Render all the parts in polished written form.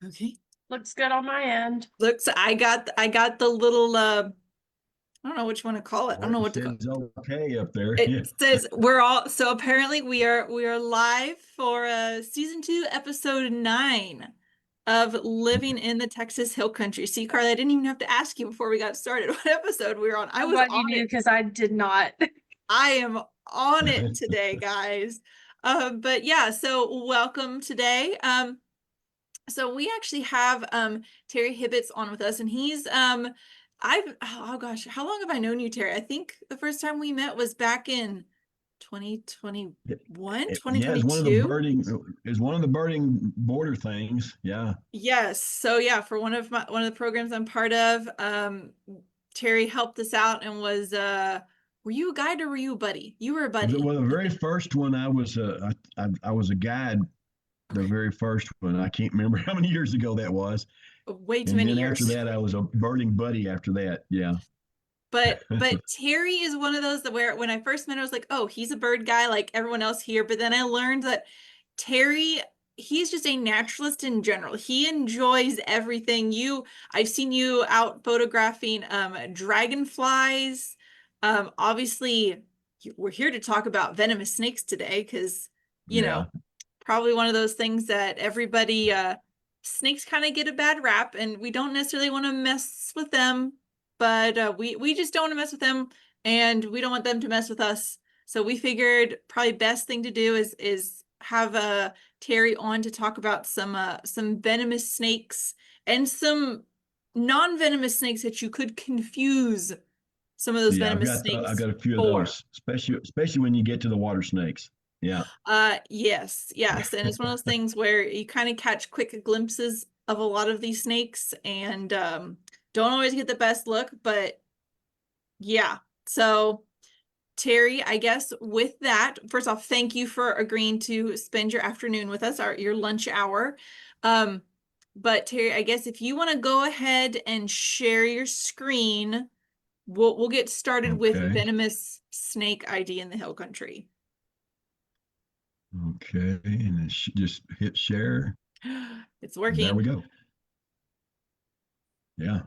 Okay. Looks good on my end. I got the little I don't know what you want to call it. I don't know It what to call it. says okay up there. Yeah. It says we're all so apparently we are live for season 2, episode 9 of Living in the Texas Hill Country. See, Carly, I didn't even have to ask you before we got started what episode we were on. I I'm was glad on you knew it. because I did not. I am on it today, guys. But yeah, so welcome today. So we actually have Terry Hibbett's on with us, and he's oh gosh, how long have I known you, Terry? I think the first time we met was back in 2021, Yeah, 2022. it's one of the birding border things. Yeah. Yes. So yeah, for one of the programs I'm part of, Terry helped us out and was were you a guide or were you a buddy? You were a buddy. Well, the very first one I was a guide. The very first one, I can't remember how many years ago that was. Way too And many then years. after that, I was a birding buddy after that. Yeah. But Terry is one of those that where when I first met him, I was like, oh, he's a bird guy like everyone else here. But then I learned that Terry, he's just a naturalist in general. He enjoys everything. I've seen you out photographing dragonflies. Obviously, we're here to talk about venomous snakes today because, you know, Yeah. probably one of those things that everybody snakes kind of get a bad rap, and we don't necessarily want to mess with them, but we just don't want to mess with them, and we don't want them to mess with us. So we figured probably best thing to do is have Terry on to talk about some venomous snakes and some non-venomous snakes that you could confuse some of those Yeah. venomous I've snakes got a few of for. those, especially when you get to the water snakes. Yeah. Yes. And it's one of those things where you kind of catch quick glimpses of a lot of these snakes and don't always get the best look, but yeah. So Terry, I guess with that, first off, thank you for agreeing to spend your afternoon with us, your lunch hour. But Terry, I guess if you want to go ahead and share your screen, we'll get started with Okay. venomous snake ID in the hill country. Okay. And then just hit share. It's And there we working. go. Yeah.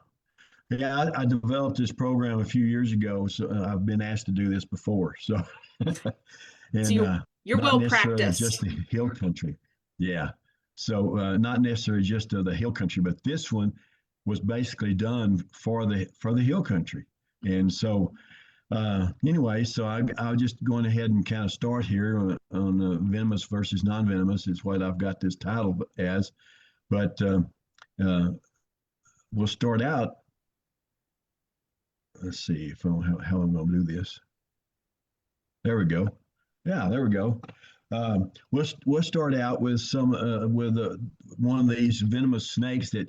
Yeah, I developed this program a few years ago, so I've been asked to do this before. So, So and you're not well necessarily just practiced. the hill country. Yeah. So not necessarily just the hill country, but this one was basically done for the hill country. And so anyway, so I'll just going ahead and kind of start here on venomous versus non-venomous is what I've got this title as. But uh, we'll start out. Let's see if how I'm going to do this. There we go. Yeah, there we go. We'll start out with some with one of these venomous snakes that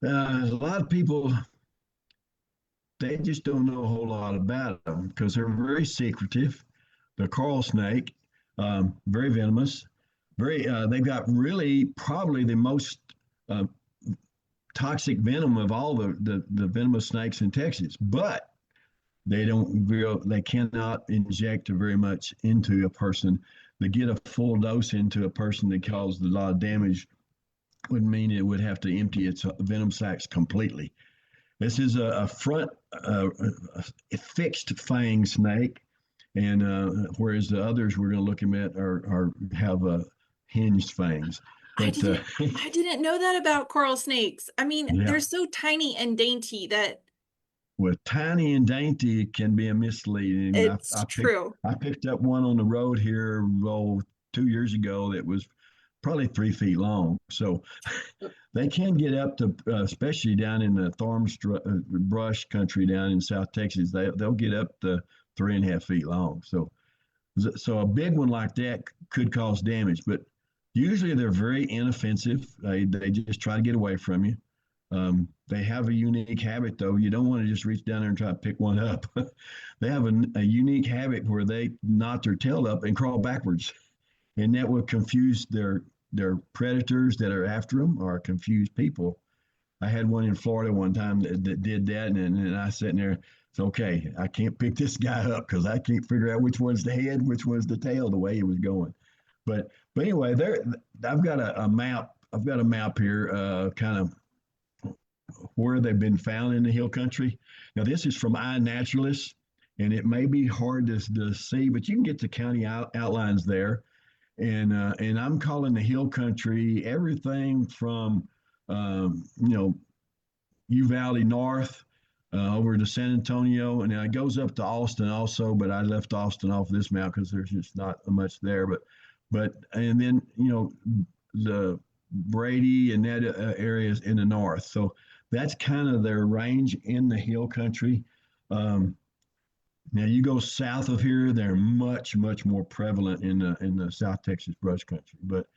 a lot of people they just don't know a whole lot about them because they're very secretive. The coral snake, very venomous. They've got really probably the most uh, toxic venom of all the venomous snakes in Texas, but they cannot inject very much into a person. To get a full dose into a person that causes a lot of damage would mean it would have to empty its venom sacs completely. This is a front a fixed fang snake, and whereas the others we're going to look at are have hinged fangs. I But didn't I didn't know that about coral snakes. I mean, yeah, they're so tiny and dainty that with tiny and dainty can be a misleading. it's true. I picked up one on the road here 2 years ago that was probably 3 feet long. So they can get up to, especially down in the brush country down in South Texas. They'll get up to 3.5 feet long. So a big one like that could cause damage, but usually they're very inoffensive. They just try to get away from you. They have a unique habit, though. You don't want to just reach down there and try to pick one up. They have a unique habit where they knot their tail up and crawl backwards, and that will confuse their predators that are after them or confuse people. I had one in Florida one time that did that, and I sat there. It's okay. I can't pick this guy up because I can't figure out which one's the head, which one's the tail, the way he was going. But anyway, there I've got a map I've got a map here, kind of where they've been found in the hill country. Now, this is from iNaturalist, and it may be hard to see, but you can get the county outlines there. And I'm calling the hill country everything from Uvalde North over to San Antonio, and it goes up to Austin also. But I left Austin off this map because there's just not much there. But and then the Brady and that areas in the north. So that's kind of their range in the hill country. Now you go south of here, they're much more prevalent in the South Texas brush country. But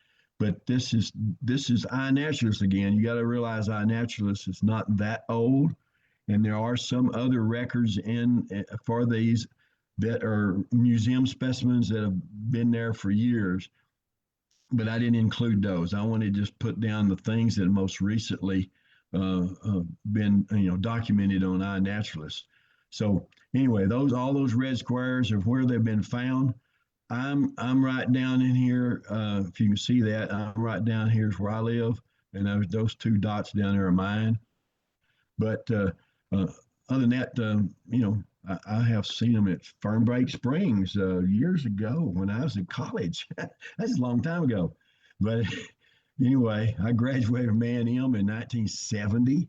this is iNaturalist again. You got to realize iNaturalist is not that old, and there are some other records in for these that are museum specimens that have been there for years. But I didn't include those. I wanted to just put down the things that most recently been documented on iNaturalist. So anyway, all those red squares are where they've been found. I'm right down in here. If you can see that, I'm right down here is where I live, and those two dots down there are mine. But other than that, I have seen them at Fernbreak Springs years ago when I was in college. That's a long time ago. But anyway, I graduated from A&M in 1970,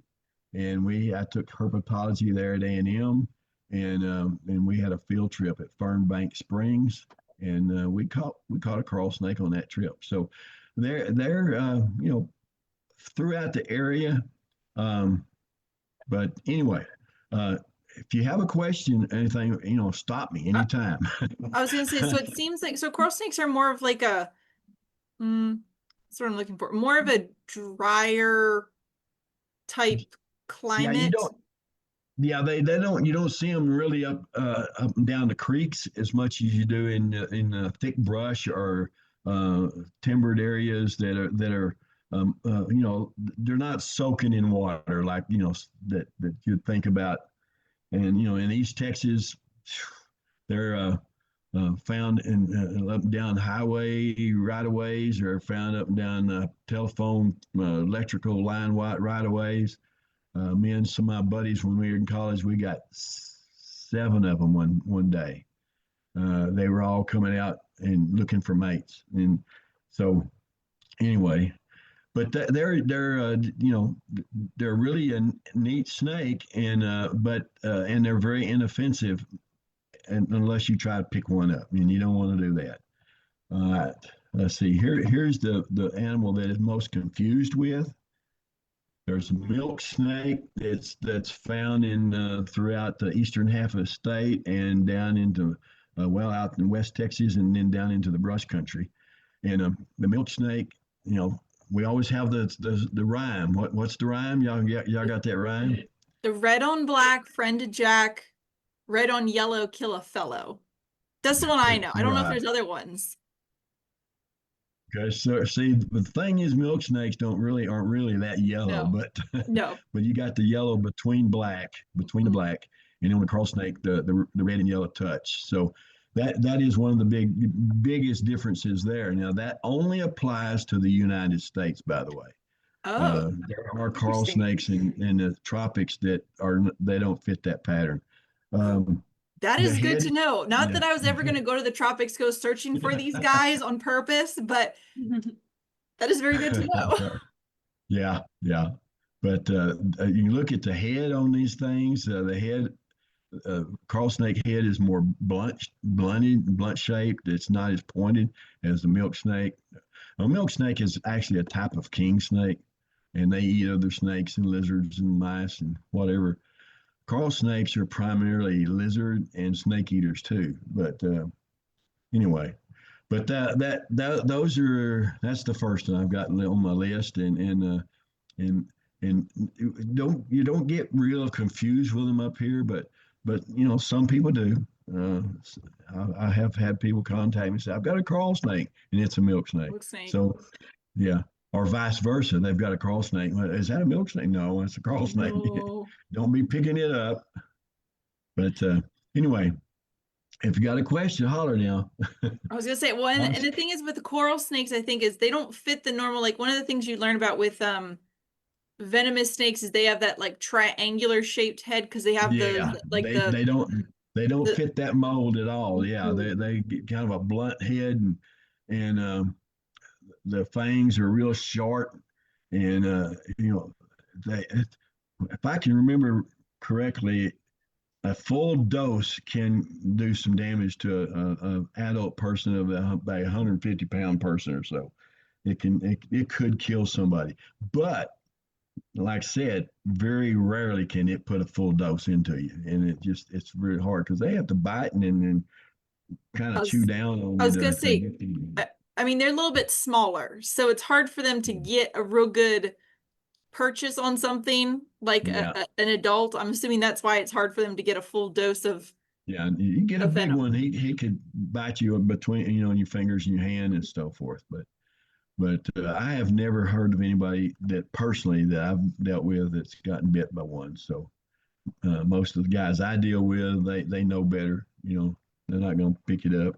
and I took herpetology there at A&M, and we had a field trip at Fernbank Springs, and we caught a coral snake on that trip. So they're throughout the area. But anyway, if you have a question, anything, stop me anytime. I was gonna say, so it seems like coral snakes are more of like a that's what I'm looking for. More of a drier type Yeah, climate. you don't. Yeah, they don't. You don't see them really up and down the creeks as much as you do in thick brush or timbered areas that are they're not soaking in water like that you'd think about. And in East Texas, they're found in up and down highway right of ways, or found up and down telephone electrical line right of ways. Me and some of my buddies, when we were in college, we got 7 of them one day. They were all coming out and looking for mates, and so anyway. But they're really a neat snake, and and they're very inoffensive, unless you try to pick one up, and you don't want to do that. All right, let's see. Here's the animal that is most confused with. There's a milk snake that's found in throughout the eastern half of the state and down into out in West Texas, and then down into the brush country. And the milk snake, we always have the rhyme. What's the rhyme? Y'all got that rhyme? The red on black, friend to Jack, red on yellow, kill a fellow. That's the one I know. I don't know if there's other ones. Okay, so see, the thing is, milk snakes aren't really that yellow, No. but No. but you got the yellow between the black, and on the coral snake, the red and yellow touch. So that is one of the biggest differences there. Now that only applies to the United States, by the way. Oh, There are coral snakes in the tropics they don't fit that pattern. that the is good head- to know. Not yeah. that I was ever going to go to the tropics, go searching for these guys on purpose, but that is very good to know. Yeah. But you look at the head on these things. The head, coral snake head is more blunt shaped. It's not as pointed as the milk snake. A milk snake is actually a type of king snake, and they eat other snakes and lizards and mice and whatever. Coral snakes are primarily lizard and snake eaters too. But anyway, but that's the first one I've got on my list, and don't get real confused with them up here, but some people do. I have had people contact me and say, I've got a coral snake, and it's a milk snake. So yeah, or vice versa. They've got a coral snake. Is that a milk snake? No, it's a coral snake. No. Don't be picking it up. But anyway, If you got a question, holler now. I was gonna say, well, and the thing is with the coral snakes, I think is they don't fit the normal, like one of the things you learn about with venomous snakes is they have that like triangular shaped head because they have those Yeah, like they don't the fit that mold at all. Yeah, Mhm. they get kind of a blunt head, and the fangs are real sharp, and they if I can remember correctly, a full dose can do some damage to a adult person of about 150-pound person or so. It could kill somebody, but like I said, very rarely can it put a full dose into you, and it's very hard because they have to bite and kind I of chew was down on I you was gonna to say, get the. I mean they're a little bit smaller, so it's hard for them to get a real good purchase on something like Yeah, an adult. I'm assuming that's why it's hard for them to get a full dose yeah. You get a of big venom. one, he could bite you between in your fingers and your hand and so forth. But I have never heard of anybody that personally that I've dealt with that's gotten bit by one. So most of the guys I deal with, they know better. They're not going to pick it up,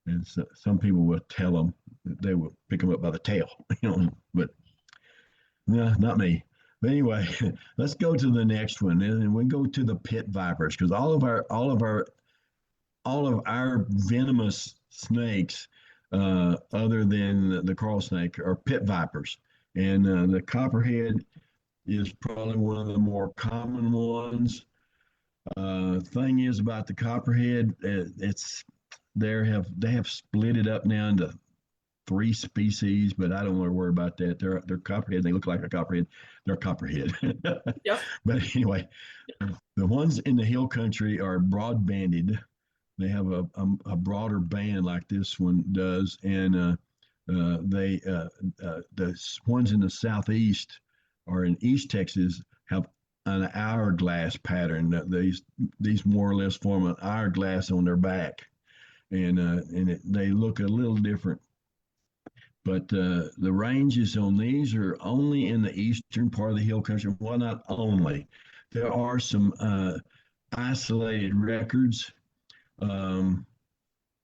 and so, some people will tell them that they will pick them up by the tail. But no, not me. But anyway, let's go to the next one, and we go to the pit vipers because all of our venomous snakes, other than the coral snake, are pit vipers, and the copperhead is probably one of the more common ones. Thing is about the copperhead, it's they have split it up now into three species, but I don't want to worry about that. They're copperhead. They look like a copperhead. They're copperhead. Yep. But anyway, the ones in the hill country are broad banded. They have a broader band like this one does, and the ones in the southeast or in East Texas have an hourglass pattern. These more or less form an hourglass on their back, and they look a little different. But the ranges on these are only in the eastern part of the hill country. Well, not only. There are some isolated records, um,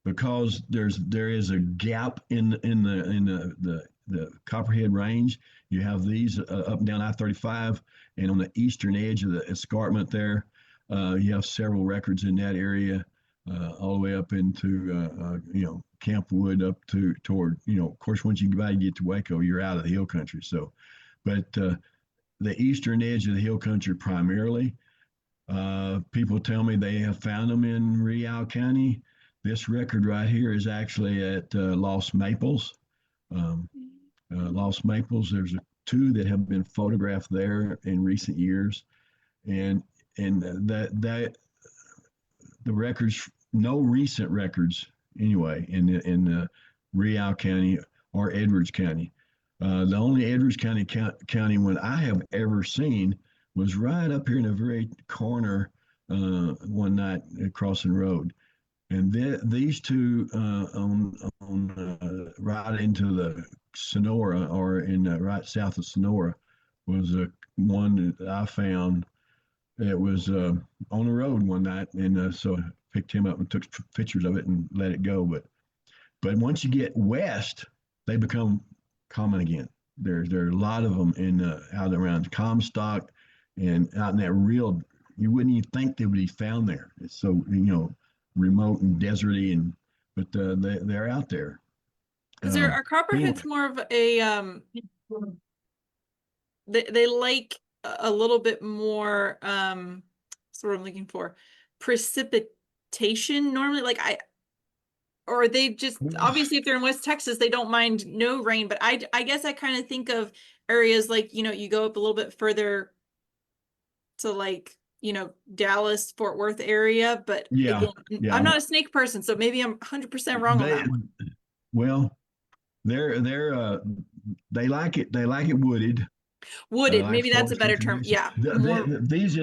because there is a gap in the Copperhead Range. You have these up and down I-35, and on the eastern edge of the escarpment there, you have several records in that area, all the way up into Campwood up to toward of course once you get to Waco, you're out of the hill country. So, but the eastern edge of the hill country primarily. People tell me they have found them in Real County. This record right here is actually at Lost Maples. Um, Lost Maples, there's two that have been photographed there in recent years, and that the records, no recent records anyway, in Real County or Edwards County. The only Edwards County one I have ever seen was right up here in the very corner one night crossing the road. And these two right into the Sonora or in right south of Sonora was one that I found. It was on the road one night, and so I picked him up and took pictures of it and let it go. But once you get west, they become common again. There are a lot of them in out around Comstock and out in that real. You wouldn't even think they would be found there. It's so remote and deserty, but they're out there. Because there are Anyway, copperheads more of a they like a little bit more that's what I'm looking for, precipitation normally, like or they just obviously if they're in West Texas they don't mind no rain, but I guess I kind of think of areas like you go up a little bit further to like Dallas Fort Worth area, but yeah, again I'm yeah. not a snake person, so maybe I'm 100% wrong on They that one. well, they're they like it. They like it wooded. Wooded, Like maybe that's a forested better term, conditions. yeah, more. These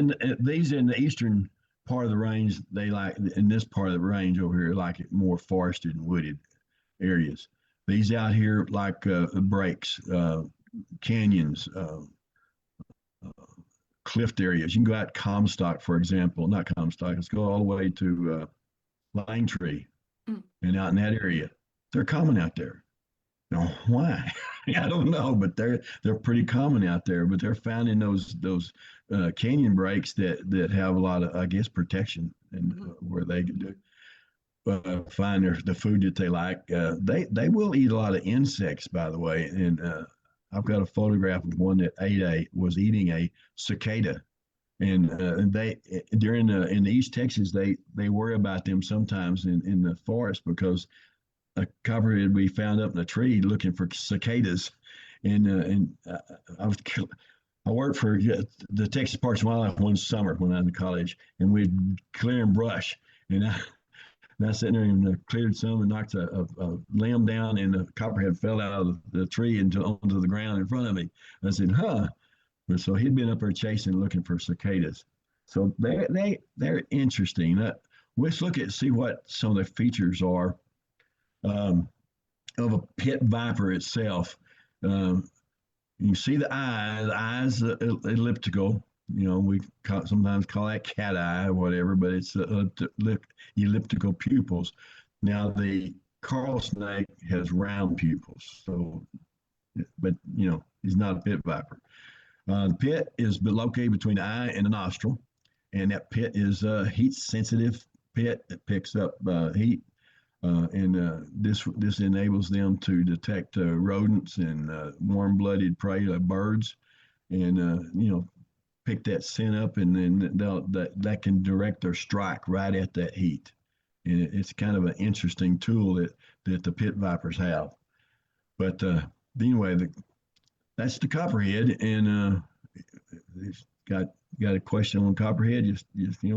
in the eastern part of the range, they like in this part of the range over here, like it more forested and wooded areas. These out here like breaks, canyons, cliff areas. You can go out Comstock, for example, not Comstock. Let's go all the way to lime tree, Mm. and out in that area. They're common out there. No, why? I don't know, but they're pretty common out there. But they're found in those canyon breaks that have a lot of, I guess, protection and Mhm. where they can do find the food that they like. They will eat a lot of insects, by the way. And I've got a photograph of one that was eating a cicada. And they during in East Texas they worry about them sometimes in the forest because a copperhead would be found up in a tree looking for cicadas. And I was I worked for the Texas Parks and Wildlife one summer when I was in college, and we'd clear and brush. And I sitting there and cleared some and knocked a limb down, and the copperhead fell out of the tree into onto the ground in front of me. I said, "Huh." So he'd been up there chasing, looking for cicadas. So they're interesting. Let's look at see what some of the features are um, of a pit viper itself. Um, you see the eye. The eye's elliptical. You know, sometimes call that cat eye or whatever, but it's elliptical pupils. Now the coral snake has round pupils. So, but he's not a pit viper. The pit is located between the eye and the nostril, and that pit is a heat sensitive pit that picks up heat, and this enables them to detect rodents and warm-blooded prey like birds, and pick that scent up, and then that can direct their strike right at that heat. And it's kind of an interesting tool that the pit vipers have. But anyway, that's the copperhead, and got a question on copperhead, just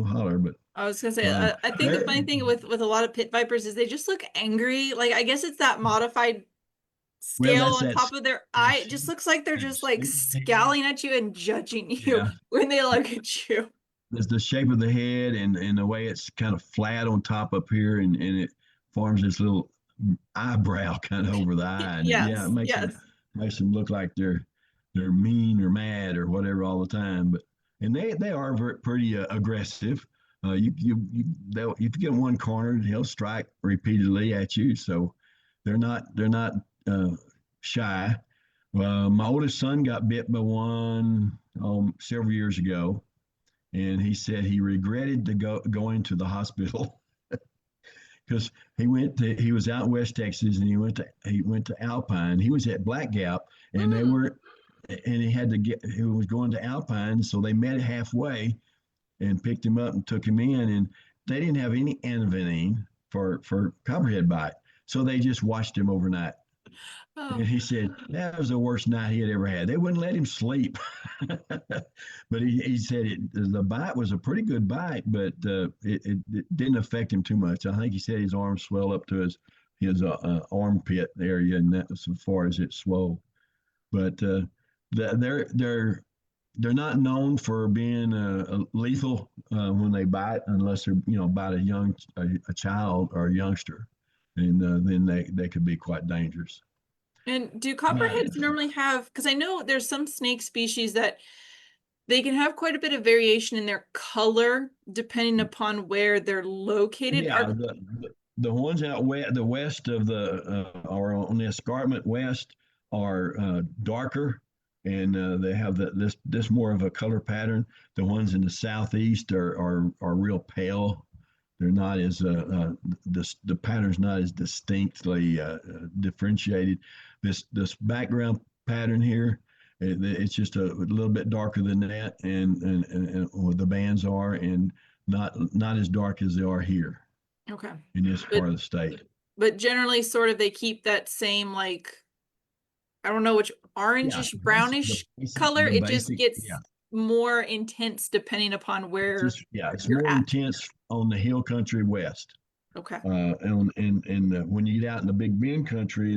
holler. But I was gonna say, um, I think the there, funny thing with a lot of pit vipers is they just look angry. Like I guess it's that modified well, scale that's on that. top of their eye. It just looks like they're just like scowling at you and judging you Yeah, when they look at you. there's the shape of the head and the way it's kind of flat on top up here, and it forms this little eyebrow kind of over the eye, and yeah, it Yes, yes. makes them look like they're mean or mad or whatever all the time. But and they are pretty aggressive. If you get one cornered, he'll strike repeatedly at you. So they're not uh, shy. My oldest son got bit by one several years ago, and he said he regretted to going to the hospital because he was out in West Texas, and he went to Alpine. He was at Black Gap, and they Mm. were and he was going to Alpine, so they met halfway and picked him up and took him in, and they didn't have any antivenin for copperhead bite, so they just watched him overnight. And Oh, he said that was the worst night he had ever had. They wouldn't let him sleep. But he said the bite was a pretty good bite, but it didn't affect him too much. I think he said his arm swelled up to his armpit area, and that's as far as it swelled. But they're they're not known for being lethal when they bite, unless they're bite a child or a youngster, and then they could be quite dangerous. and do Uh, copperheads normally have, because I know there's some snake species that they can have quite a bit of variation in their color depending upon where they're located. yeah, the ones out west, the west of the or on the escarpment west are darker, and they have this more of a color pattern. The ones in the southeast are real pale. They're not as the pattern's not as distinctly differentiated. This background pattern here, it's just a little bit darker than that, and the bands are, and not as dark as they are here Okay. in this But part of the state. but generally sort of they keep that same, like, I don't know which, Yeah, orangish brownish color. the It just basic, yeah. gets more intense depending upon It's where just yeah, it's you're more at. intense on the hill country west. Okay. And when you get out in the Big Bend country,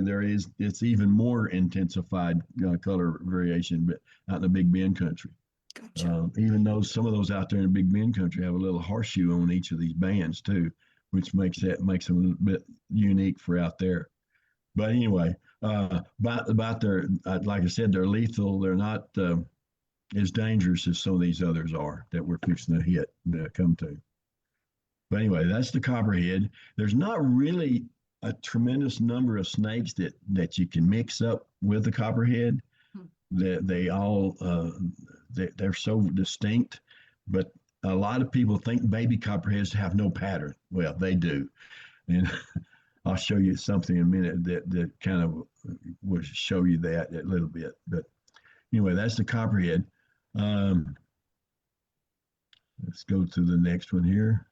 it's even more intensified color variation, but out in the Big Bend country. Gotcha. Even though some of those out there in the Big Bend country have a little horseshoe on each of these bands too, which makes them a bit unique for out there. But anyway, about their like I said, they're lethal. They're not as dangerous as some of these others are that we're fixing to come to. But anyway, that's the copperhead. There's not really a tremendous number of snakes that you can mix up with the copperhead. Hmm. They all they're so distinct, but a lot of people think baby copperheads have no pattern. Well, they do, and I'll show you something in a minute that kind of will show you that a little bit. But anyway, that's the copperhead. Um, let's go to the next one here.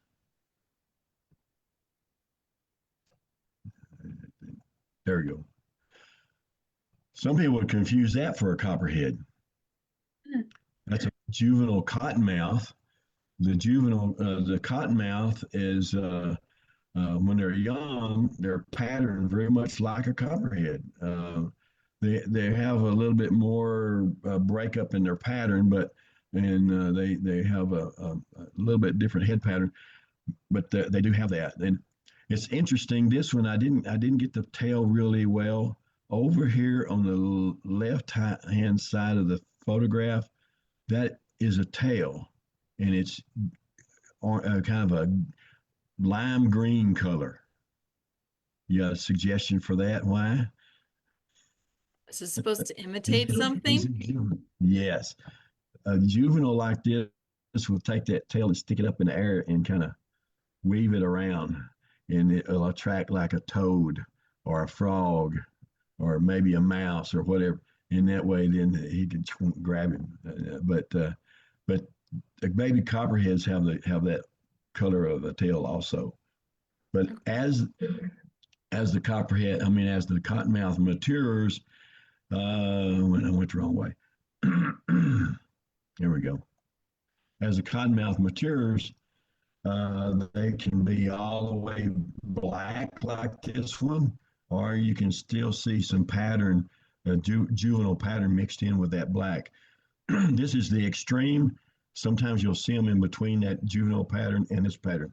There we go. Some people would confuse that for a copperhead. That's a juvenile cottonmouth. The cottonmouth is when they're young, they're patterned very much like a copperhead. They have a little bit more breakup in their pattern, but and they have a little bit different head pattern, but they do have that. And it's interesting. This one I didn't get the tail really well. Over here on the left hand side of the photograph, that is a tail, and it's kind of a lime green color. You got a suggestion for that? Why? This is supposed to imitate something. Yes. A juvenile like this will take that tail and stick it up in the air and kind of weave it around, and it'll attract like a toad or a frog or maybe a mouse or whatever. In that way, then he can grab him. But the baby copperheads have that color of the tail also. But as the copperhead, I mean, as the cottonmouth matures, I went the wrong way. There we go. As the cottonmouth matures, they can be all the way black like this one, or you can still see some pattern, juvenile pattern mixed in with that black. This is the extreme. Sometimes you'll see them in between that juvenile pattern and this pattern.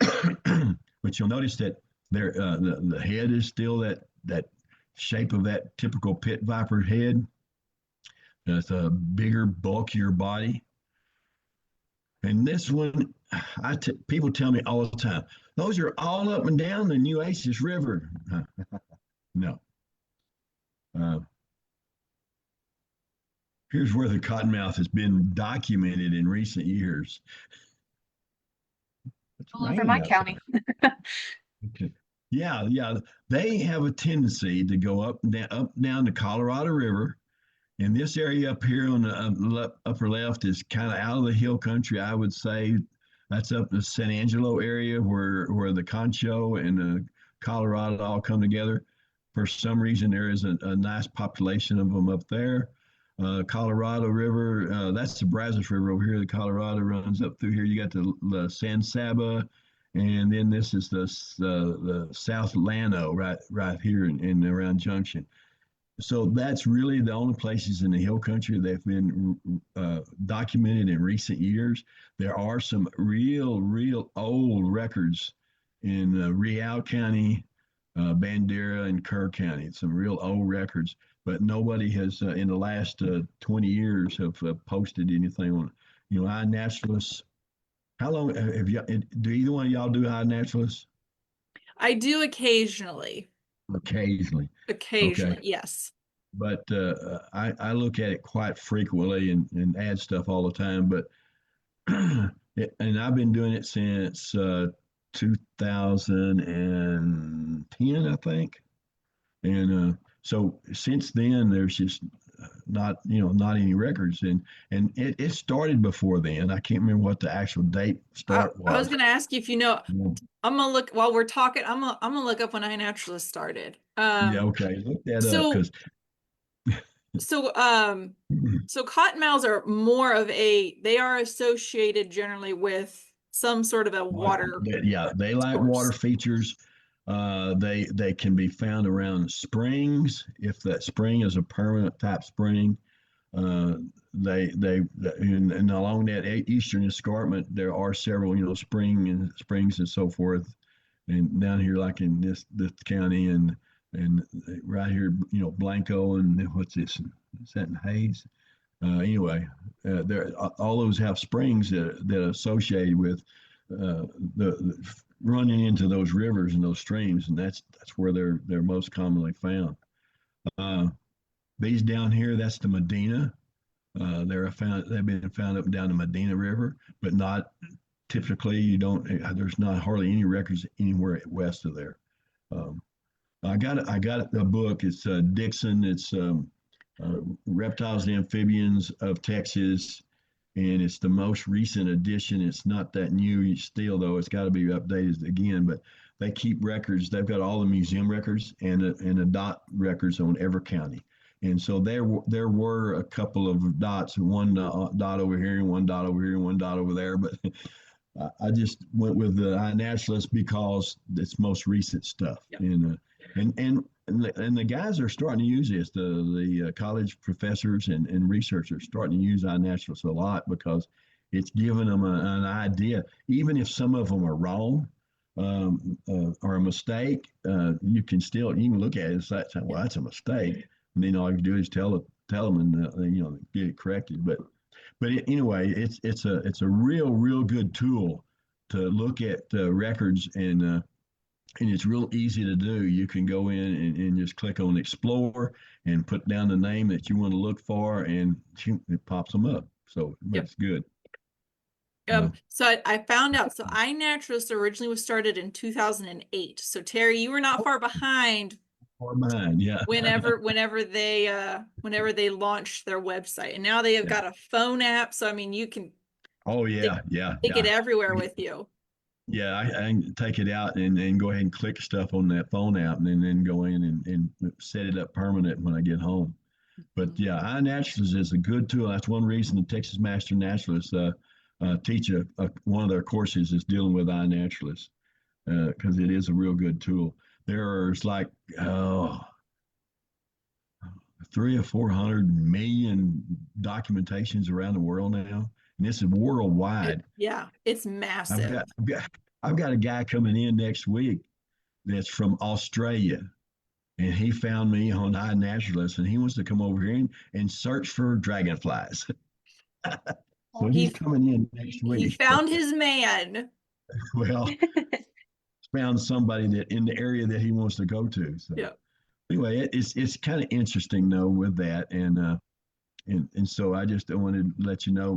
But you'll notice that the head is still that shape of that typical pit viper head. It's a bigger, bulkier body. And this one, people tell me all the time, those are all up and down the Nueces River. No. Here's where the cottonmouth has been documented in recent years. It's All over my raining county. outside. Okay. Yeah. They have a tendency to go up down the Colorado River. And this area up here on the upper left is kind of out of the hill country. I would say that's up the San Angelo area where the Concho and the Colorado all come together. For some reason, there is a nice population of them up there. Colorado River, that's the Brazos River over here. The Colorado runs up through here. You got the San Saba, and then this is the South Llano right here in around Junction. So that's really the only places in the hill country that have been documented in recent years. There are some real old records in Real County, Bandera, and Kerr County. Some real old records, but nobody has in the last 20 years have posted anything on, iNaturalist. How long have you? Do either one of y'all do iNaturalist? I do occasionally. Occasionally. Occasionally, Okay. yes. But I look at it quite frequently and add stuff all the time. But and I've been doing it since 2010, I think. And so since then, there's just not any records, and it started before then. I can't remember what the actual date start I was was. going to ask you if you know. Yeah. I'm gonna look while we're talking. I'm gonna look up when iNaturalist started. Yeah, okay, look that up So because so so cottonmouths are more of they are associated generally with some sort of a water yeah, they like water source. features. They can be found around springs if that spring is a permanent type spring. Uh, and along that eastern escarpment there are several springs and so forth, and down here like in this county and right here Blanco and what's this? Is that in Hayes? Anyway, there all those have springs that are associated with the running into those rivers and those streams, and that's where they're most commonly found. Uh, these down here, that's the Medina. They've been found up and down the Medina River, but not typically. You don't. There's not hardly any records anywhere west of there. Um, I got a book. It's Dixon. It's Reptiles and Amphibians of Texas, and it's the most recent edition. It's not that new still, though. It's got to be updated again, but they keep records. They've got all the museum records and the dot records on every county. And so there were a couple of dots, one dot over here and one dot over here and one dot over there. But I just went with the iNaturalist because it's most recent stuff. Yep. And the guys are starting to use this. The college professors and researchers starting to use iNaturalist a lot because it's giving them an idea. Even if some of them are wrong or a mistake, you can look at it and say, well, that's a mistake. And then all you do is tell them and get it corrected. But anyway, it's a real good tool to look at records, and it's real easy to do. You can go in and just click on Explore and put down the name that you want to look for, and it pops them up. So that's good. So I found out. So iNaturalist originally was started in 2008. So Terry, you were not far behind. Or mine, yeah. whenever they launched their website, and now they have got a phone app. So I mean, you can. Oh yeah, take it everywhere with you. Yeah, I can take it out and go ahead and click stuff on that phone app, and then go in and set it up permanent when I get home. But yeah, iNaturalist is a good tool. That's one reason the Texas Master Naturalists teach one of their courses is dealing with iNaturalist because it is a real good tool. There's like 300 or 400 million documentations around the world now, and this is worldwide. It's massive. I've got a guy coming in next week that's from Australia, and he found me on iNaturalist, and he wants to come over here and search for dragonflies. So he's coming in next week. He found his man. Well, found somebody that in the area that he wants to go to. So anyway, it's kind of interesting though with that, and so I just wanted to let you know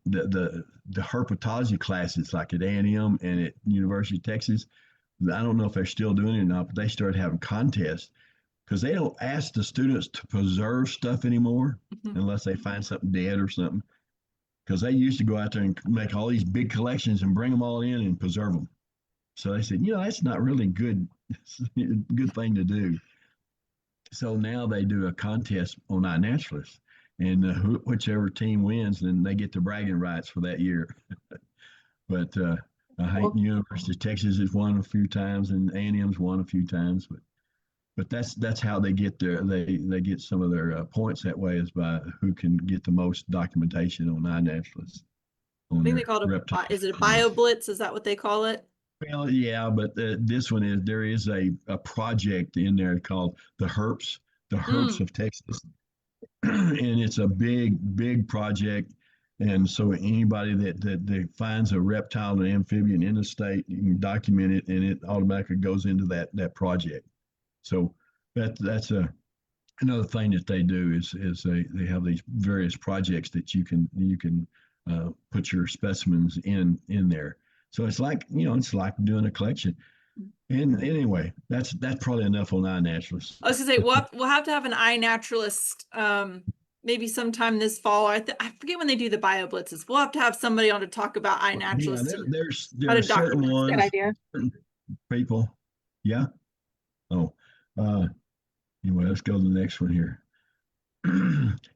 the herpetology classes like at A&M and at University of Texas. I don't know if they're still doing it or not, but they started having contests because they don't ask the students to preserve stuff anymore unless they find something dead or something. Because they used to go out there and make all these big collections and bring them all in and preserve them. So they said, that's not really good thing to do. So now they do a contest on iNaturalist, and whichever team wins, then they get the bragging rights for that year. But I think University of Texas has won a few times, and A&M's won a few times. But that's how they get they get some of their points that way, is by who can get the most documentation on iNaturalist. I think they call it is it a BioBlitz? Is that what they call it? Well, yeah, but this one there is a project in there called the Herps of Texas, and it's a big project. And so anybody that finds a reptile and amphibian in the state, you can document it, and it automatically goes into that project. So that's another thing that they do is they have these various projects that you can put your specimens in there. So it's like doing a collection. And anyway, that's probably enough on iNaturalist. I was gonna say we'll have to have an iNaturalist maybe sometime this fall. I forget when they do the BioBlitzes. We'll have to have somebody on to talk about iNaturalist. Yeah, there are certain ones. Good idea. Certain people. Yeah. Oh. Anyway, let's go to the next one here.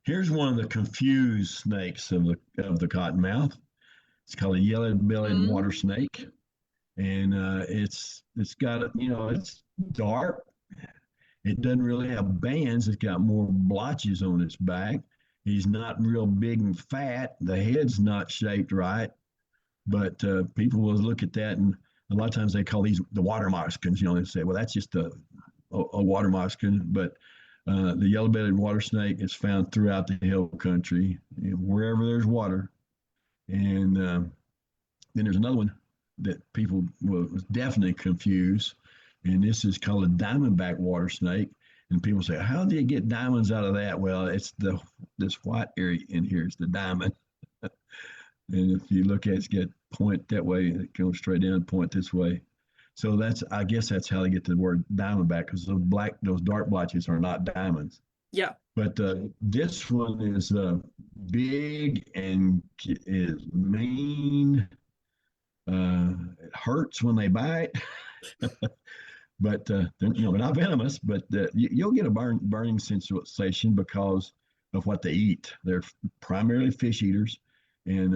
Here's one of the confused snakes of the cottonmouth. It's called a yellow-bellied water snake, and it's got it's dark. It doesn't really have bands. It's got more blotches on its back. He's not real big and fat. The head's not shaped right, but people will look at that, and a lot of times they call these the water moccasins. They say, well, that's just a water moccasin, but the yellow-bellied water snake is found throughout the hill country, wherever there's water. And then there's another one that people was definitely confused, and this is called a diamondback water snake. And people say, "How do you get diamonds out of that?" Well, it's this white area in here is the diamond, and if you look at it, it's got point that way, it goes straight down, point this way. So I guess that's how they get the word diamondback, because those dark blotches are not diamonds. Yeah. But this one is big and is mean. It hurts when they bite, but they're not venomous. But you'll get a burning sensation because of what they eat. They're primarily fish eaters, and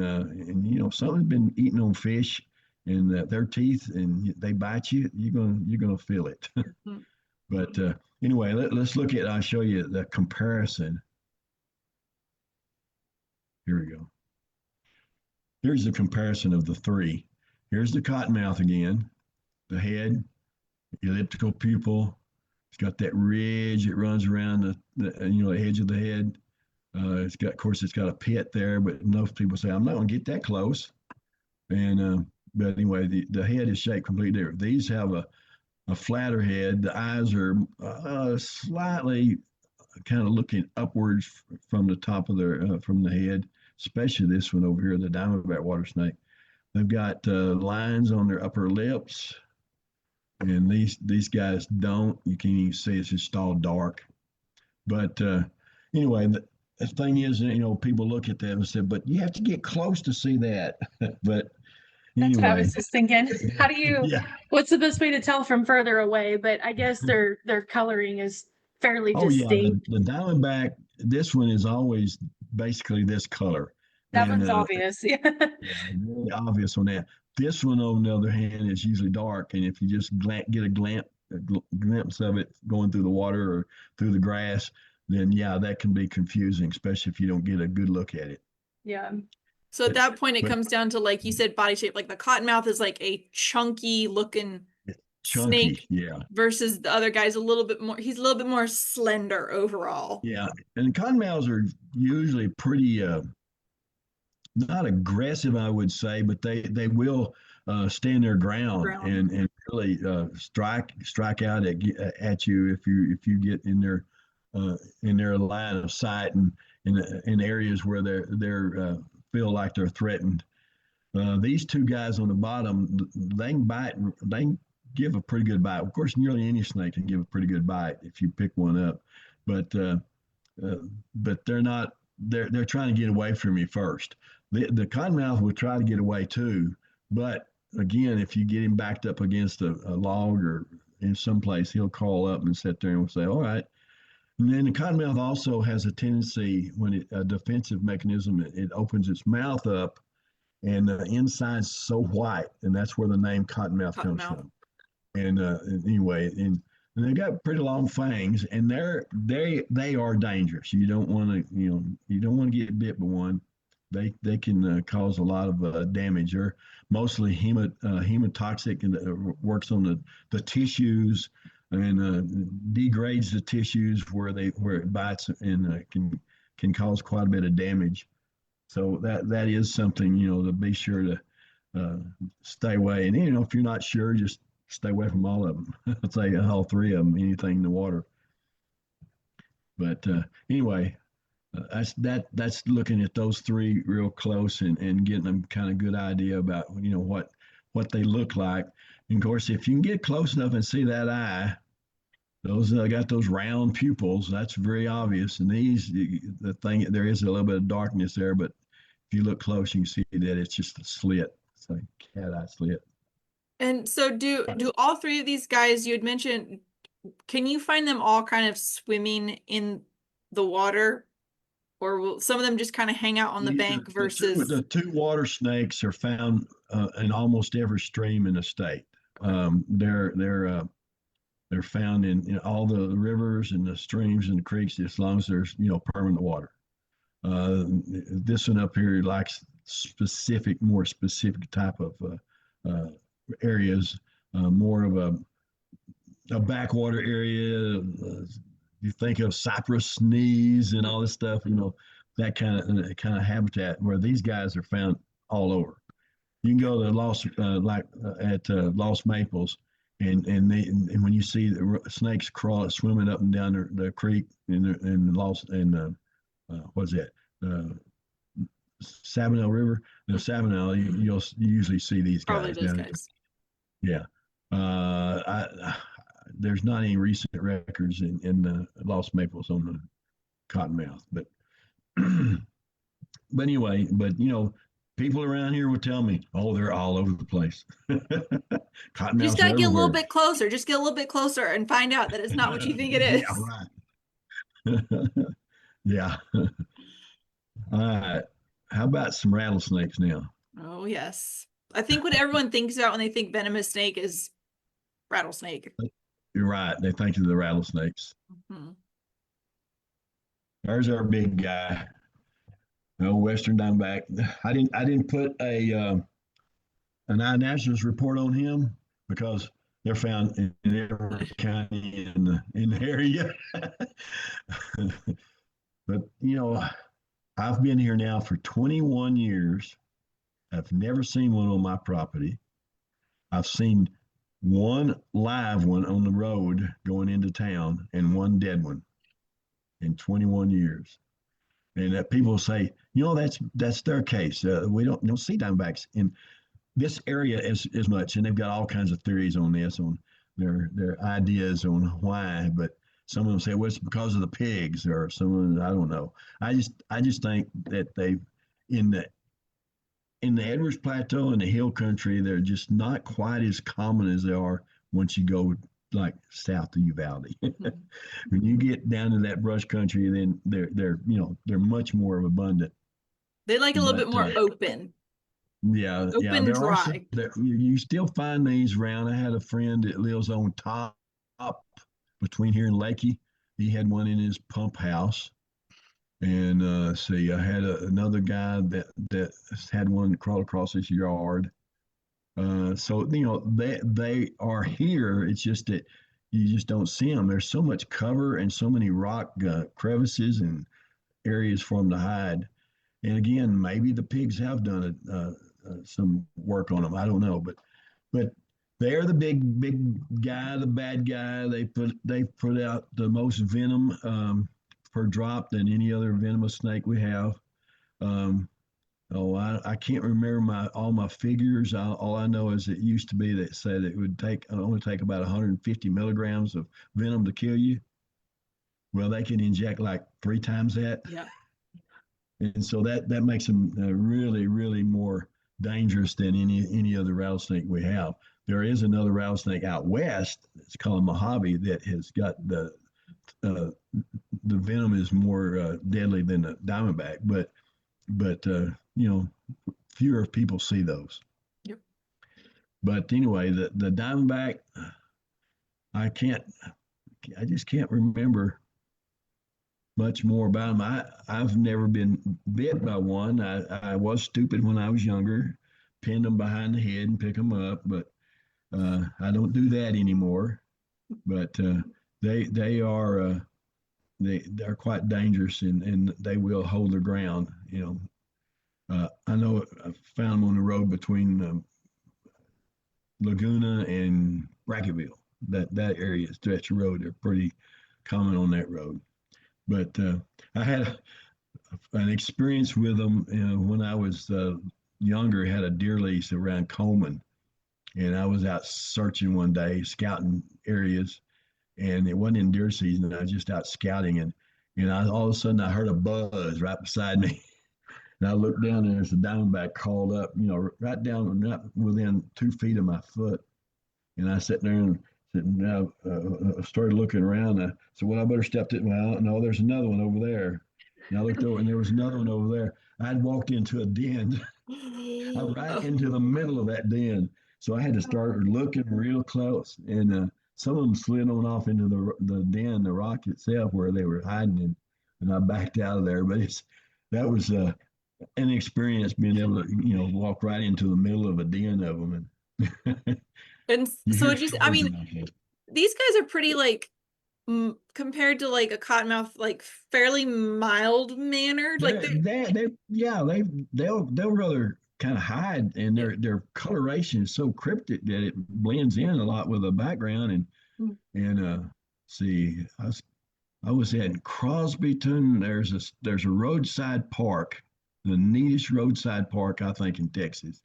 someone's been eating on fish, and their teeth, and they bite you. You're gonna feel it. Mhm. But anyway, let's look at. I'll show you the comparison. Here we go. Here's the comparison of the three. Here's the cottonmouth again. The head, elliptical pupil. It's got that ridge that runs around the edge of the head. Of course, it's got a pit there, but most people say, I'm not going to get that close. But anyway, the head is shaped completely different. These have a flatter head. The eyes are slightly kind of looking upwards from the top of from the head, especially this one over here, the diamondback water snake. They've got lines on their upper lips, and these guys don't. You can't even see, it's just all dark. But anyway, the thing is, people look at them and say, but you have to get close to see that. But That's what I anyway, was just thinking. How do you, yeah. what's the best way to tell from further away? But I guess their coloring is fairly Oh yeah, distinct. the diamondback. This one is always basically this color, That and one's obvious. Yeah. yeah, really obvious on that. This one, on the other hand, is usually dark, and if you just get a glimpse of it going through the water or through the grass, then yeah, that can be confusing, especially if you don't get a good look at it. Yeah. So at But, that point, it but comes down to, like you said, body shape. Like the cottonmouth is like a chunky looking chunky, snake yeah, versus the other guy's a little bit more, he's a little bit more slender overall. yeah. And cottonmouths are usually pretty not aggressive, I would say, but they will stand their ground Brown. and really strike out at you if you get in their line of sight and in areas where they're feel like they're threatened. These two guys on the bottom, they can bite. They can give a pretty good bite. Of course, nearly any snake can give a pretty good bite if you pick one up, but uh, but they're not. They're trying to get away from you first. The cottonmouth will try to get away too, but again, if you get him backed up against a log or in some place, he'll crawl up and sit there and will say, "All right." And then the cottonmouth also has a tendency, when a defensive mechanism, it opens its mouth up, and the inside's so white, and that's where the name cottonmouth comes Cottonmouth. from. And anyway, and they got pretty long fangs, and they are dangerous. You don't want to you don't want to get bit by one. They can cause a lot of damage. They're mostly hemotoxic, and works on the tissues, and degrades the tissues where it bites, and can cause quite a bit of damage. So that is something to be sure to stay away. And if you're not sure, just stay away from all of them. I'd say all three of them, anything in the water. But anyway, that's looking at those three real close, and getting them kind of good idea about what they look like. And of course, if you can get close enough and see that eye, those got those round pupils. That's very obvious. And the thing, there is a little bit of darkness there, but if you look close, you can see that it's just a slit. It's like a cat eye slit. And so do all three of these guys you had mentioned, can you find them all kind of swimming in the water? Or will some of them just kind of hang out on the bank versus The two water snakes are found in almost every stream in the state. They're found in all the rivers and the streams and the creeks, as long as there's permanent water. This one up here likes more specific type of areas, more of a backwater area. You think of cypress knees and all this stuff, that kind of habitat, where these guys are found all over. You can go to Lost Maples, and when you see the snakes swimming up and down the creek in Lost and what's that? Sabinal River, the Sabinal, you'll usually see these Probably guys those down there. guys. Yeah. There's not any recent records in the Lost Maples on the cottonmouth, but but anyway, people around here would tell me, oh, they're all over the place. You just Cottonmouths got are to get a little everywhere. bit closer. Just get a little bit closer and find out that it's not what you think it is. Yeah, right. Yeah. All right. How about some rattlesnakes now? Oh, yes. I think what everyone thinks about when they think venomous snake is rattlesnake. You're right. They think of the rattlesnakes. Mhm. There's our big guy. No, Western Diamondback. I didn't put an iNaturalist report on him because they're found in every county in the area. But I've been here now for 21 years. I've never seen one on my property. I've seen one live one on the road going into town and one dead one in 21 years. And that people say, that's their case. We don't see Diamondbacks in this area as much, and they've got all kinds of theories on this, on their ideas on why. But some of them say, well, it's because of the pigs, or some of them, I don't know. I just think that they in the Edwards Plateau and the hill country, they're just not quite as common as they are once you go like south of Uvalde. Mhm. When you get down to that brush country, then they're much more abundant. They like a little bit But more open. yeah, Open, there are some dry. that you still find these around. I had a friend that lives on top between here and Lakey. He had one in his pump house. And see, I had another guy that had one crawl across his yard. So they are here. It's just that you just don't see them. There's so much cover and so many rock crevices and areas for them to hide. And again, maybe the pigs have done some work on them. I don't know, but they're the big guy, the bad guy. They put out the most venom per drop than any other venomous snake we have. Um, I can't remember all my figures. All I know is it used to be that said it would only take about 150 milligrams of venom to kill you. Well, they can inject like 3 times that. Yeah. And so that makes them really, really more dangerous than any other rattlesnake we have. There is another rattlesnake out west. It's called Mojave that has got the venom is more deadly than the diamondback, but fewer people see those. Yep. But anyway, the diamondback, I just can't remember much more about them. I've never been bit by one. I was stupid when I was younger, pinned them behind the head and pick them up, but I don't do that anymore. But they are they're quite dangerous and they will hold their ground. I know I found them on the road between Laguna and Bracketville. That area, stretch of road, they're pretty common on that road. But I had an experience with them when I was younger. Had a deer lease around Coleman, and I was out searching one day, scouting areas, and it wasn't in deer season. I was just out scouting, and all of a sudden I heard a buzz right beside me, and I looked down, and there's a diamondback called up, right down, right within 2 feet of my foot, and I sat there and started looking around. I said, well, I better step it. Well, no, there's another one over there. And I looked over and there was another one over there. I'd walked into a den. I was right into the middle of that den. So I had to start looking real close. And some of them slid on off into the den, the rock itself where they were hiding in. And I backed out of there. But that was an experience being able to, walk right into the middle of a den of them. And And you so hear it just, I stories mean, about that. these guys are pretty like compared to like a cottonmouth, like fairly mild mannered. Like they're They'll rather kind of hide, and their coloration is so cryptic that it blends in a lot with the background. And see, I was at Crosbyton. There's a roadside park, the neatest roadside park I think in Texas.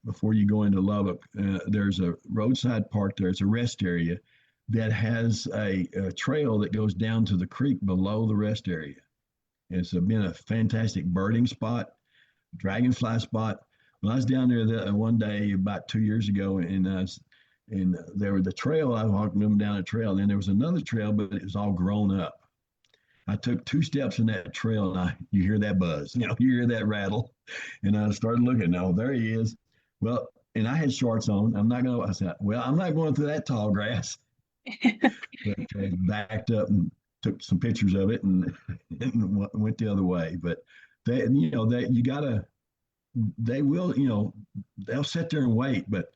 Before you go into Lubbock, there's a roadside park. There's a rest area that has a trail that goes down to the creek below the rest area. It's been a fantastic birding spot, dragonfly spot. When I was down there one day about 2 years ago, and there was the trail. I walked them down a trail, and then there was another trail, but it was all grown up. I took 2 steps in that trail, and you hear that buzz, you hear that rattle, and I started looking. Oh, there he is. Well, and I had shorts on. I said, well, I'm not going through that tall grass. But I backed up and took some pictures of it, and went the other way. But they will, they'll sit there and wait, but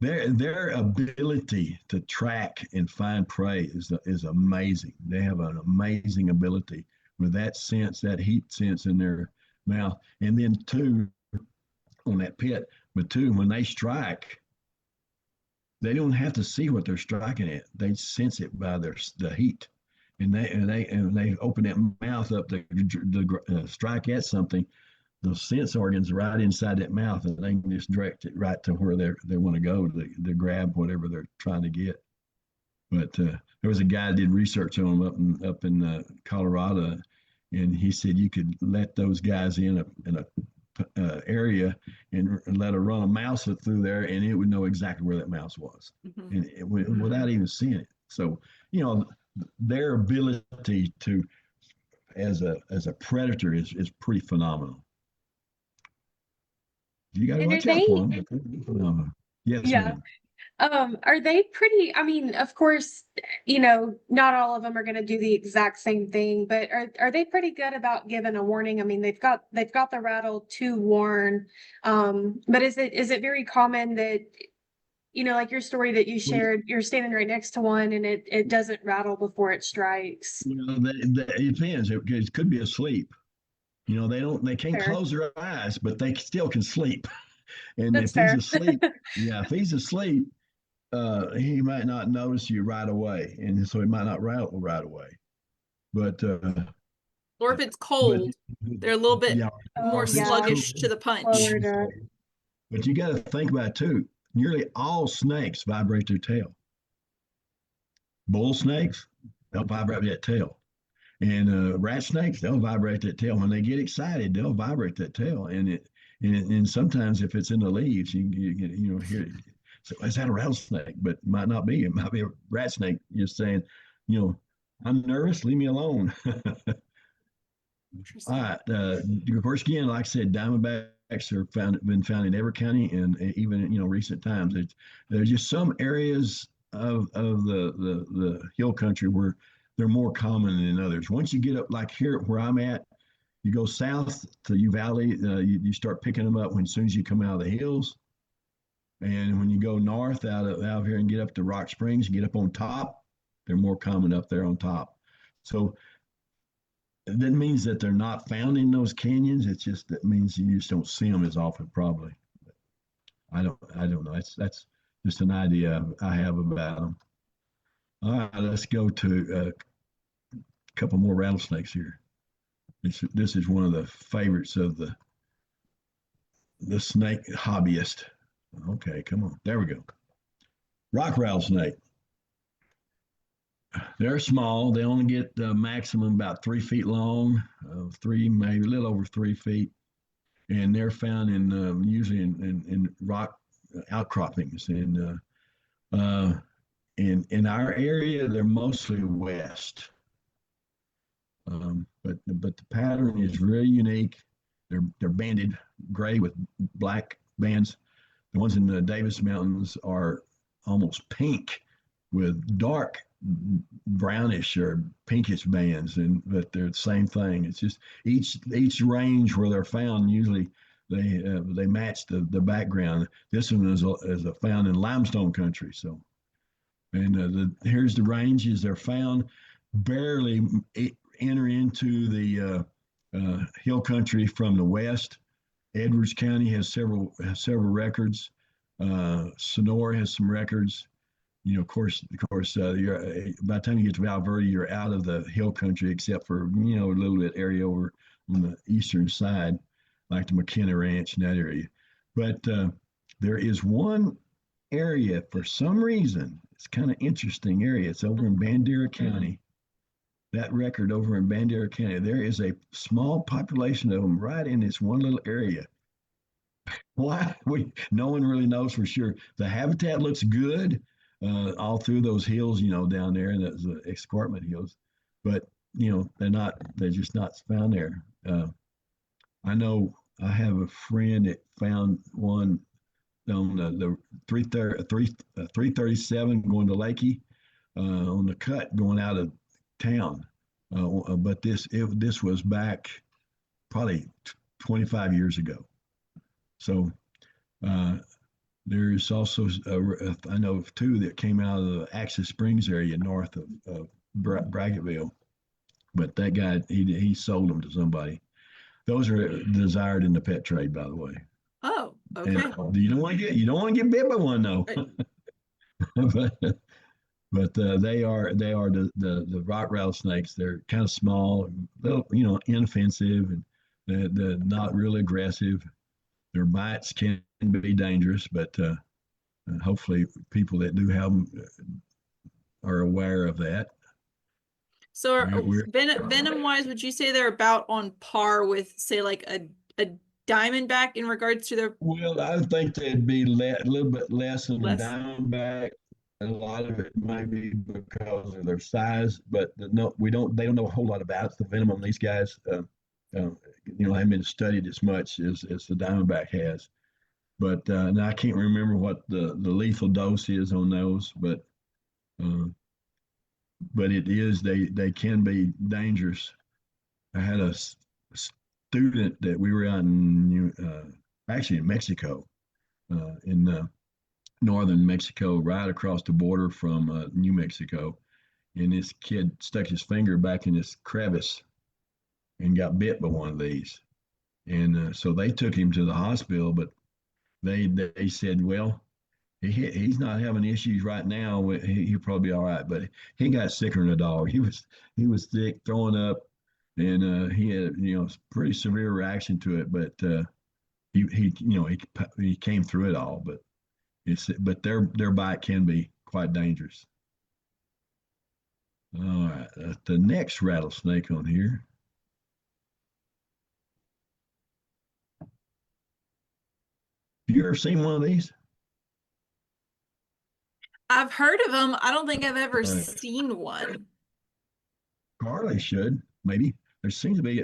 their ability to track and find prey is amazing. They have an amazing ability with that sense, that heat sense in their mouth. And then two, on that pit, but two, when they strike, they don't have to see what they're striking at. They sense it by the heat, and they open that mouth up to strike at something. The sense organs are right inside that mouth, and they can just direct it right to where they want to go to grab whatever they're trying to get. But there was a guy that did research on them up in Colorado, and he said you could let those guys in a area and let her run a mouse through there, and it would know exactly where that mouse was, and without even seeing it. So their ability to as a predator is pretty phenomenal. You got to And are watch out for they, them. Yes, yeah. ma'am. Are they pretty, I mean, of course, not all of them are going to do the exact same thing, but are they pretty good about giving a warning? I mean, they've got the rattle to warn. But is it very common that, like your story that you Well, shared, you're standing right next to one and it doesn't rattle before it strikes? it depends. It could be asleep. They can't Fair. close their eyes, but they still can sleep. And That's if he's fair. asleep, yeah, if he's asleep, he might not notice you right away, and so he might not rattle right away. But Or if it's but cold, they're a little bit yeah, more Oh, if it's yeah. cool, sluggish to the punch. Slower to, but you got to think about it too. Nearly all snakes vibrate their tail. Bull snakes, they'll vibrate that tail. And rat snakes, they'll vibrate that tail. When they get excited, they'll vibrate that tail. And sometimes if it's in the leaves, you hear it. So is that a rattlesnake? But it might not be. It might be a rat snake just saying, I'm nervous, leave me alone. All right. Of course, again, like I said, diamondbacks are been found in every county, and even recent times. There's just some areas of the hill country where they're more common than others. Once you get up, like here where I'm at, you go south to Uvalde, you start picking them up as soon as you come out of the hills. And when you go north out of here and get up to Rock Springs and get up on top, they're more common up there on top. So that means that they're not found in those canyons. That means you just don't see them as often, probably. I don't know. That's just an idea I have about them. All right, let's go to a couple more rattlesnakes here. This is one of the favorites of the snake hobbyist. Okay, come on. There we go. Rock rattlesnake. They're small. They only get the maximum about 3 feet long, maybe a little over 3 feet, and they're found usually in rock outcroppings. And in our area, they're mostly west. But the pattern is very unique. They're banded gray with black bands. The ones in the Davis Mountains are almost pink with dark brownish or pinkish bands, but they're the same thing. It's just each range where they're found, usually they match the background. This one is found in limestone country. So, and here's the ranges they're found. Barely enter into the hill country from the west. Edwards County has several records. Sonora has some records. You know, of course, you're by the time you get to Val Verde, you're out of the hill country, except for a little bit area over on the eastern side, like the McKenna Ranch and that area. But there is one area for some reason. It's kind of interesting area. It's over in Bandera County. That record over in Bandera County, there is a small population of them right in this one little area. Why? No one really knows for sure. The habitat looks good all through those hills, down there, and those escarpment hills. But they're just not found there. I know I have a friend that found one on the 337 going to Lakey on the cut going out of town. But this was back probably 25 years ago. So there's also I know of two that came out of the Axis Springs area north of Braggartville, but that guy he sold them to somebody. Those are desired in the pet trade, by the way. Oh, And okay. you don't want to get bit by one though. but they are the rock rattlesnakes. They're kind of small, little, inoffensive, and they're not really aggressive. Their bites can be dangerous, but hopefully people that do have them are aware of that. So We're venom wise, would you say they're about on par with, say, like a diamondback in regards to their Well, I think they'd be a little bit less than a less? diamondback. A lot of it might be because of their size, but no, they don't know a whole lot about the venom on these guys. Haven't been studied as much as the diamondback has. But now I can't remember what the lethal dose is on those, uh, but it is they can be dangerous. I had a student that we were out in actually in Mexico, in northern Mexico, right across the border from New Mexico, and this kid stuck his finger back in this crevice and got bit by one of these, and so they took him to the hospital, but they said, well, he's not having issues right now. He'll probably be all right. But he got sicker than a dog. He was sick, throwing up, and he had pretty severe reaction to it. But he came through it all. But their bite can be quite dangerous. All right, the next rattlesnake on here. Have you ever seen one of these? I've heard of them. I don't think I've ever Right. seen one. Carly should, maybe. There seems to be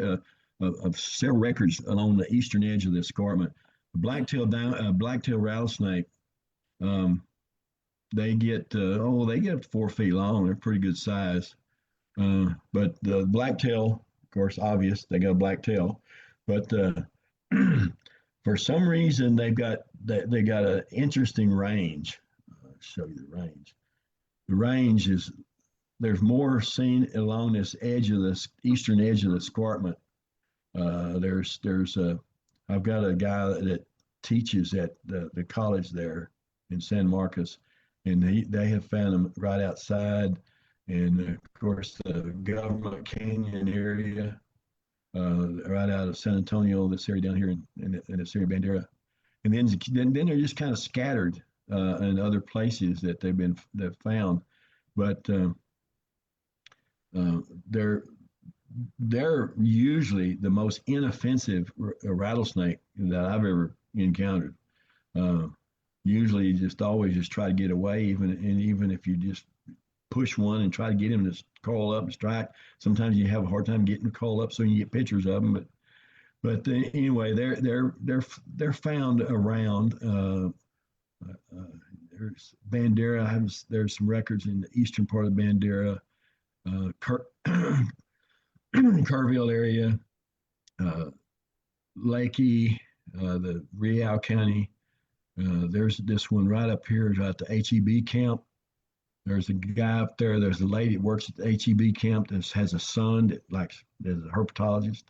several records along the eastern edge of the escarpment. The blacktail rattlesnake, um, they get 4 feet long. They're pretty good size. But the blacktail, of course, obvious, they got a black tail. But for some reason, they got an interesting range. I'll show you the range. The range is there's more seen along this edge of this eastern edge of the escarpment. I've got a guy that teaches at the college there in San Marcos, and they have found them right outside, and of course the Government Canyon area, right out of San Antonio, this area down here in this area Bandera, and then they're just kind of scattered in other places that they've found, but they're usually the most inoffensive rattlesnake that I've ever encountered. Usually, always just try to get away, even if you just push one and try to get him to curl up and strike. Sometimes you have a hard time getting to curl up, so you get pictures of them. But anyway, they're found around. There's Bandera. There's some records in the eastern part of Bandera. Kerrville area, Lakey, the Real County. There's this one right up here at the HEB camp. There's a guy up there. There's a lady that works at the HEB camp that has a son that is a herpetologist,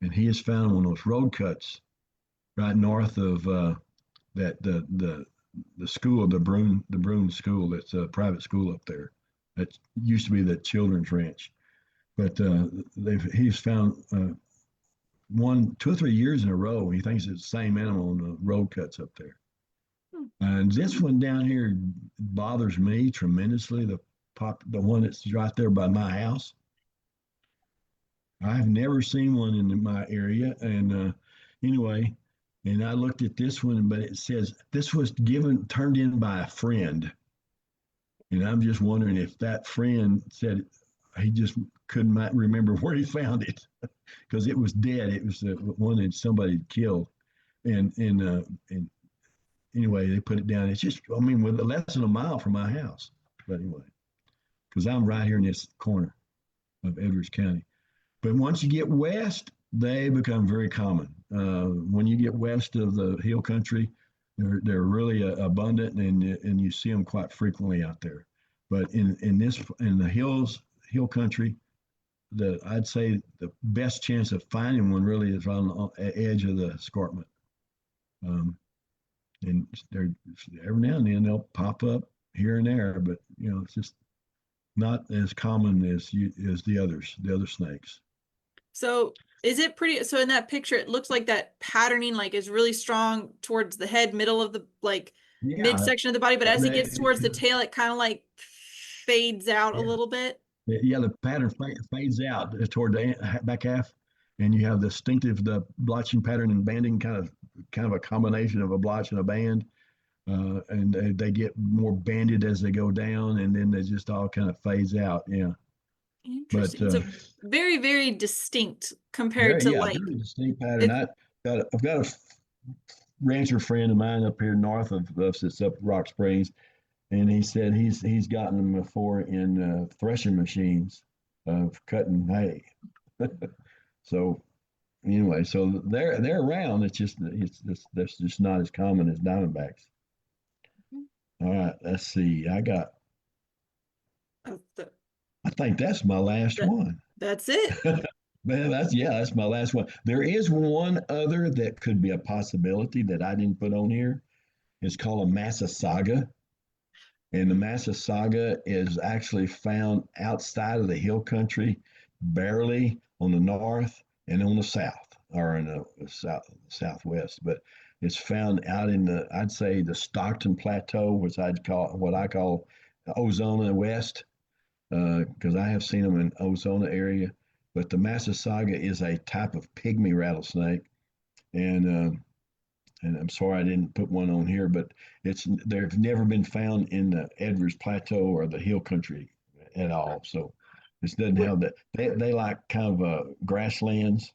and he has found one of those road cuts right north of that the school, the Broon school. That's a private school up there. That used to be the children's ranch, but he's found 2 or 3 years in a row. He thinks it's the same animal on the road cuts up there. Hmm. And this one down here bothers me tremendously. The one that's right there by my house. I've never seen one in my area. And anyway, and I looked at this one, but it says this was turned in by a friend. And I'm just wondering if that friend said he just couldn't remember where he found it because it was dead. It was the one that somebody killed. And anyway, they put it down. It's just, I mean, with less than a mile from my house. But anyway, because I'm right here in this corner of Edwards County. But once you get west, they become very common. When you get west of the hill country, they're really abundant, and you see them quite frequently out there. But in the hill country, I'd say the best chance of finding one really is on the edge of the escarpment. And they're every now and then they'll pop up here and there, but it's just not as common as the other snakes. So is it pretty, so in that picture, it looks like that patterning like is really strong towards the head, middle of the Yeah, midsection of the body, but as it gets they, towards the tail, it kind of like fades out a yeah, little bit. yeah. The pattern fades out toward the back half, and you have the blotching pattern and banding, kind of a combination of a blotch and a band. And they get more banded as they go down, and then they just all kind of fades out. Yeah, but Interesting. So very, very distinct compared very, to yeah, like very distinct pattern. it. I've got a rancher friend of mine up here north of us. It's up Rock Springs, and he said he's gotten them before in threshing machines of cutting hay. So anyway, so they're around. That's just not as common as diamondbacks. All right, let's see. uh, th- I think that's my last that, one. that's it. Man, that's my last one. There is one other that could be a possibility that I didn't put on here. It's called a Massasauga. And the Massasauga is actually found outside of the hill country, barely on the north and on the south, or in the southwest. But it's found out in I'd say the Stockton Plateau, which what I call Ozona West, because I have seen them in Ozona area. But the Massasauga is a type of pygmy rattlesnake, and and I'm sorry I didn't put one on here, but they've never been found in the Edwards Plateau or the hill country at all. So this doesn't Where, have that. They like kind of grasslands,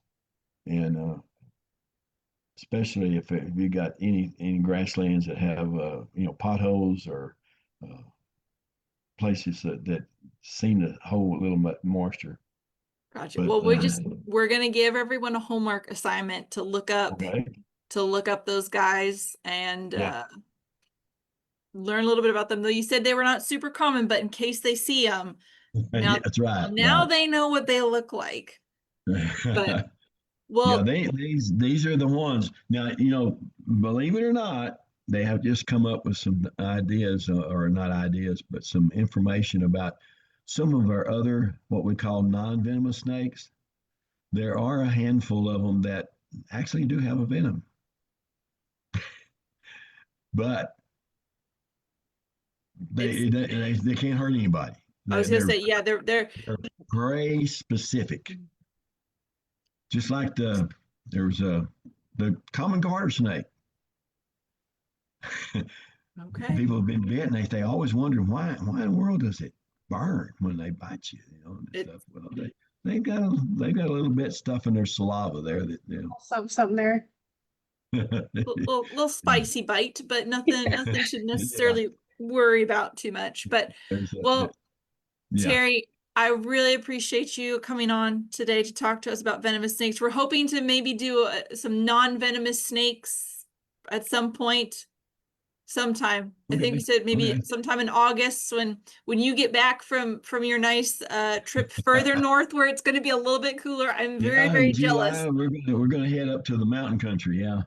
and especially if you got any grasslands that have potholes or uh, places that seem to hold a little bit moisture. gotcha. But Well, we're gonna give everyone a homework assignment to okay, look up those guys and yeah, learn a little bit about them. Though you said they were not super common, but in case they see them, yeah, now that's right, now they know what they look like. But right. Yeah, well, these are the ones. Now, believe it or not, they have just come up with some ideas, or not ideas, but some information about some of our other what we call non-venomous snakes. There are a handful of them that actually do have a venom, but it's they can't hurt anybody. I They, was gonna they're say, yeah, they're they're prey specific, just like there's the common garter snake. okay. People have been bit, and they always wonder why in the world does it burn when they bite you, and It's stuff. Well, they've got a little bit stuff in their saliva there that Something there. little spicy bite, but nothing should Yeah, necessarily worry about too much. But well, yeah. Terry, I really appreciate you coming on today to talk to us about venomous snakes. We're hoping to maybe do some non-venomous snakes at some point, sometime. I think you Okay, said maybe okay. sometime in August when you get back from your nice trip further north where it's going to be a little bit cooler. I'm very, Yeah, very in jealous. July we're gonna head up to the mountain country. Yeah.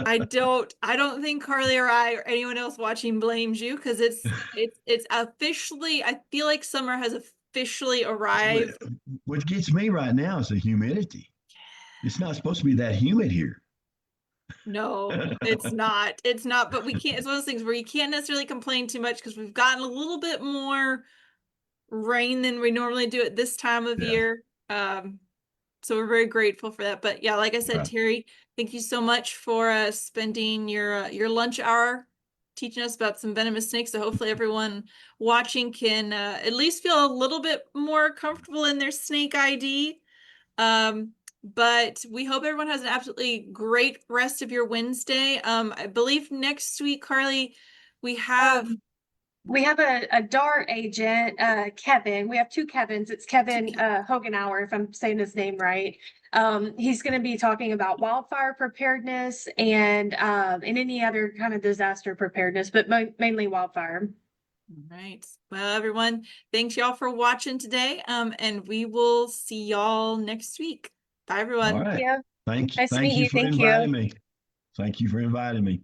I don't think Carly or I or anyone else watching blames you, because it's officially, I feel like summer has officially arrived. What gets me right now is the humidity. It's not supposed to be that humid here. No, it's not. It's not, but we can't, it's one of those things where you can't necessarily complain too much because we've gotten a little bit more rain than we normally do at this time of Yeah, year. So we're very grateful for that. But yeah, like I said, right. Terry, thank you so much for spending your lunch hour teaching us about some venomous snakes. So hopefully everyone watching can at least feel a little bit more comfortable in their snake ID. But we hope everyone has an absolutely great rest of your Wednesday. I believe next week, Carly, we have We have a DART agent, Kevin. We have two Kevins. It's Kevin Hogenauer, if I'm saying his name right. He's going to be talking about wildfire preparedness and any other kind of disaster preparedness, but mainly wildfire. All right. Well, everyone, thanks y'all for watching today. And we will see y'all next week. Bye, everyone. All right. Yeah. Nice to Thank meet you you. for Thank inviting you. me. Thank you for inviting me.